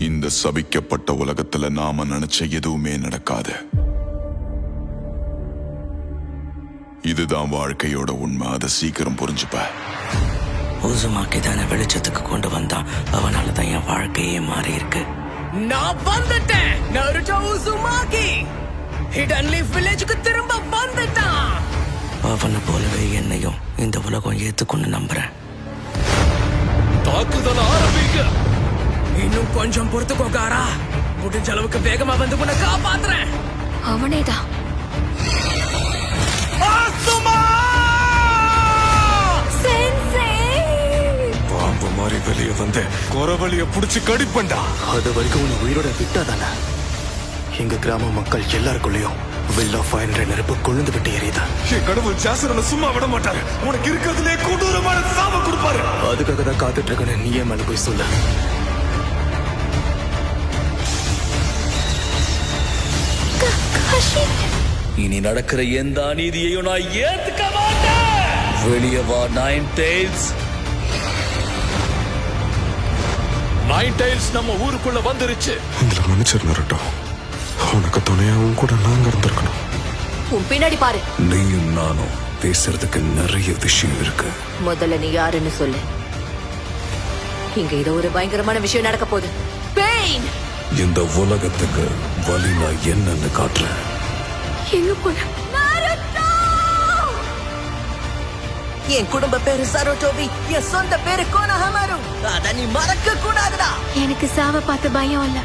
இந்த சபிக்கப்பட்ட உலகத்துல நாம நினைச்ச எதுவுமே நடக்காது. இதுதான் வாழ்க்கையோட உண்மை. அதை சீக்கிரம் புரிஞ்சுப்ப. உசுமாக்கி தானே வெளிச்சத்துக்கு கொண்டு வந்தான். அவனாலதான் என் வாழ்க்கையே மாறி இருக்கு. நான் வந்துட்டேன். நருட்டோ உசுமாக்கி ஹிடன் லீஃப் வில்லேஜுக்கு திரும்ப வந்துட்டான். அவனை போலவே என்னையும் இந்த உலகம் ஏத்துக்கொண்டு நம்புறேன். தாக்குதல் ஆரம்பிக்க இன்னும் கொஞ்சம் பொறுத்துக்கோகாரா. முடிஞ்ச அளவுக்கு வேகமா வந்து உன்னை காப்பாத்துறேன். அவனேதான். பாம்பு மாதிரி வெளியே வந்து குறவழிய புடிச்சு கடிப்பண்டா. அது வரைக்கும் உன்னை உயிரோட விட்டாதானே எங்க கிராம மக்கள் எல்லாருக்குள்ளயும் வில் ஆஃப் ஃபயர் நெருப்பு கொழுந்து விட்டு எரியுதா. என் கடவுள் ஜாசரனை சும்மா விட மாட்டாரு. உனக்கு இருக்கிறதுலே கொடூரமான சாப கொடுப்பாரு. அதுக்காக தான் காத்துட்டு இருக்கேன்னு நீயே மேல போய் சொல்ல. இனி நடக்கிற எந்த அநீதியையும் நான் ஏத்துக்க மாட்டேன். வெளியே வா நைன் டெய்ல்ஸ். நைன் டெய்ல்ஸ் நம்ம ஊருக்குள்ள வந்துருச்சு. இதுல மன்னிச்சிரு நருட்டோ. உனக்கு துணையாவும் கூட நாங்க இருந்திருக்கணும். உன் பின்னாடி பாரு. நீயும் நானும் பேசுறதுக்கு நிறைய விஷயம் இருக்கு. முதல்ல நீ யாருன்னு சொல்லு. இங்க ஏதோ ஒரு பயங்கரமான விஷயம் நடக்க போகுது. பெயின். இந்த உலகத்துக்கு வலி நான் என்னன்னு காட்டுறேன். எங்க போன? என் குடும்ப பேரு சரோட்டோவி, என் சொந்த பேரு கோனஹமாரு. அத நீ மறக்க கூடாதுடா. எனக்கு சாவ பார்த்து பயம் இல்ல.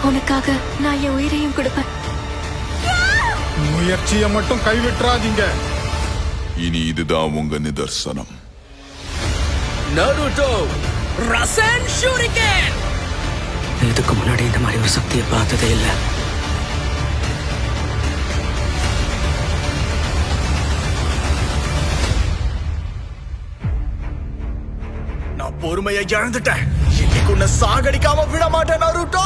உனக்காக நான் என் உயிரையும் கொடுப்பேன். முயற்சியை மட்டும் கைவிட்டுறாதீங்க. இனி இதுதான் உங்க நிதர்சனம். நருட்டோ ரசன் ஷூரிகேன். இதுக்கு முன்னாடி இந்த மாதிரி ஒரு சக்தியை பார்த்ததே இல்லை. நான் பொறுமையை இழந்துட்டேன். இன்னைக்கு உன்னை சாகடிக்காம விட மாட்டேன் நருட்டோ.